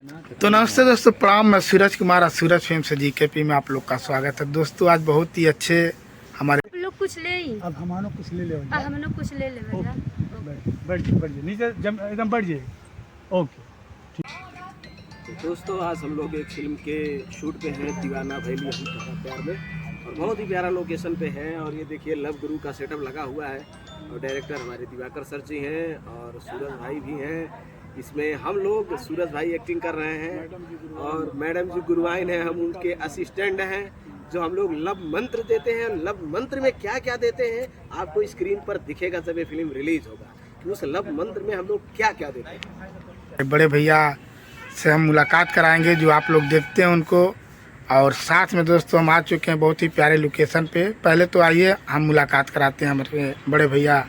तो नमस्ते दोस्तों, प्रणाम। मैं सूरज कुमार, सूरज फिल्म से जीकेपी में आप लोग का स्वागत है। दोस्तों आज बहुत ही अच्छे हमारे लोग कुछ ले ही अब हम कुछ ले ले हम लोग कुछ ले ले भैया। बैठ जाइए नीचे, एकदम बैठ जाइए। ओके। तो दोस्तों आज हम लोग एक फिल्म के शूट पे हैं, दीवाना भैली हम कहा प्यार में, और बहुत ही प्यारा लोकेशन पे हैं। और ये देखिए लव गुरु का सेटअप लगा हुआ है और डायरेक्टर हमारे दिवाकर सर जी हैं और सूरज भाई भी हैं। इसमें हम लोग सूरज भाई एक्टिंग कर रहे हैं और मैडम जी गुरुवाइन हैं, हम उनके असिस्टेंट हैं जो हम लोग लव मंत्र देते हैं। लव मंत्र में क्या क्या देते हैं आपको स्क्रीन पर दिखेगा जब ये फिल्म रिलीज होगा कि उस लव मंत्र में हम लोग क्या क्या देते हैं। बड़े भैया से हम मुलाकात कराएंगे जो आप लोग देखते हैं उनको, और साथ में दोस्तों हम आ चुके हैं बहुत ही प्यारे लोकेशन पे। पहले तो आइए हम मुलाकात कराते हैं हमारे बड़े भैया।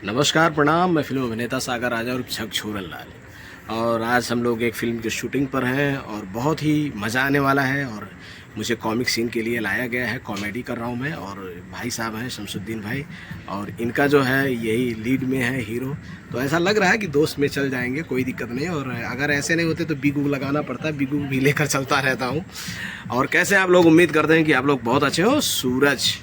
नमस्कार, प्रणाम। मैं फिल्म अभिनेता सागर राजा और छक छोरन लाल, और आज हम लोग एक फ़िल्म की शूटिंग पर हैं और बहुत ही मज़ा आने वाला है। और मुझे कॉमिक सीन के लिए लाया गया है, कॉमेडी कर रहा हूँ मैं, और भाई साहब हैं शमसुद्दीन भाई, और इनका जो है यही लीड में है हीरो। तो ऐसा लग रहा है कि दोस्त में चल जाएंगे, कोई दिक्कत नहीं। और अगर ऐसे नहीं होते तो बिगू लगाना पड़ता है, बिगू भी लेकर चलता रहता हूँ। और कैसे आप लोग उम्मीद करते हैं कि आप लोग बहुत अच्छे हो। सूरज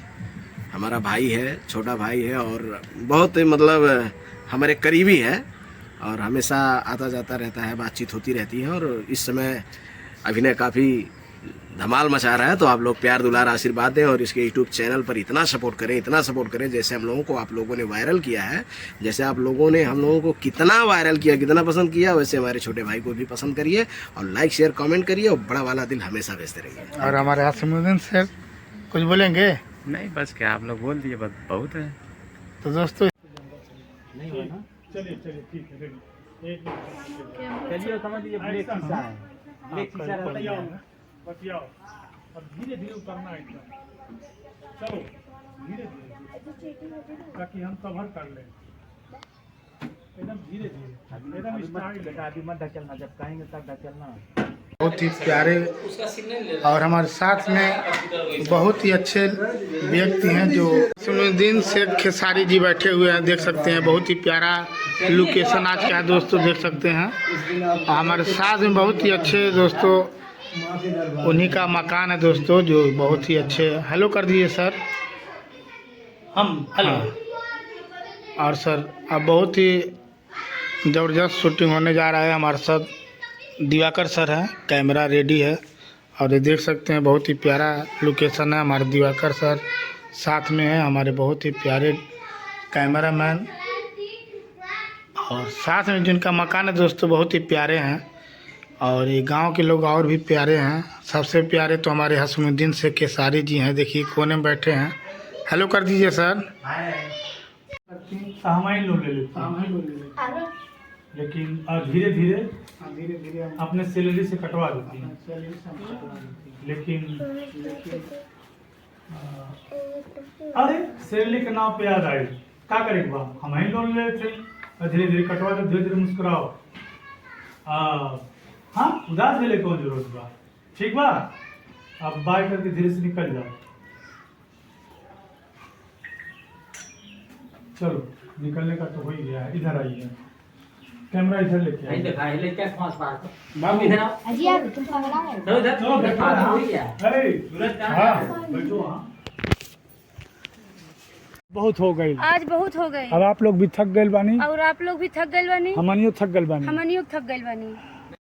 हमारा भाई है, छोटा भाई है और बहुत मतलब हमारे करीबी है और हमेशा आता जाता रहता है, बातचीत होती रहती है। और इस समय अभिनय काफ़ी धमाल मचा रहा है। तो आप लोग प्यार दुलार आशीर्वाद दें और इसके यूट्यूब चैनल पर इतना सपोर्ट करें जैसे हम लोगों को आप लोगों ने वायरल किया है, जैसे आप लोगों ने हम लोगों को कितना वायरल किया, कितना पसंद किया, वैसे हमारे छोटे भाई को भी पसंद करिए और लाइक शेयर कमेंट करिए और बड़ा वाला दिल हमेशा भेजते रहिए। और हमारे हसमुद्दीन सर कुछ बोलेंगे? नहीं, बस क्या आप लोग बोल दिए, बस बहुत है। तो दोस्तों चलिए ठीक है, चलिए समझ लीजिए ब्रेक शीशा है, ब्रेक शीशा बतियाओ। अब धीरे धीरे उतरना है एकदम, चलो धीरे धीरे ताकि हम कवर कर लें। एकदम धीरे धीरे, एकदम स्टाइल बेटा, अभी मत ढकेलना, जब कहेंगे तब ढकेलना। बहुत ही प्यारे और हमारे साथ में बहुत ही अच्छे व्यक्ति हैं जो हसमुद्दीन शेख खेसारी जी बैठे हुए हैं, देख सकते हैं। बहुत ही प्यारा लोकेशन आज का है दोस्तों, देख सकते हैं। और हमारे साथ में बहुत ही अच्छे दोस्तों उन्हीं का मकान है दोस्तों, जो बहुत ही अच्छे। हेलो कर दीजिए सर। हम हेलो। और सर अब बहुत ही ज़बरदस्त शूटिंग होने जा रहा है। हमारे साथ दिवाकर सर हैं, कैमरा रेडी है और ये देख सकते हैं बहुत ही प्यारा लोकेशन है। हमारे दिवाकर सर साथ में हैं, हमारे बहुत ही प्यारे कैमरामैन, और साथ में जिनका मकान है दोस्तों बहुत ही प्यारे हैं। और ये गांव के लोग और भी प्यारे हैं। सबसे प्यारे तो हमारे हसमुद्दीन से खेसारी जी हैं, देखिए कोने में बैठे हैं। हेलो कर दीजिए सर। हम ही लोग ले लेते हैं, लेकिन धीरे धीरे अपने सैलरी से कटवा देती हैं। लेकिन अरे सैलरी के नाम पे याद आए, क्या करेंगे हम ही लोन ले लेते हैं और धीरे धीरे कटवा दो, धीरे धीरे मुस्कुराओ। हाँ, उदास ले कौन जरूरत बा, ठीक बा। अब बाय करके धीरे से निकल जाओ। चलो निकलने का तो हो ही गया है। इधर आइए, कैमरा इधर लेके आइए। बहुत हो गई, आज बहुत हो गए। अब आप लोग भी थक गए बानी और आप लोग भी थक गए बानी, हमनियो थक गए बानी। हमनियो थक गए बानी।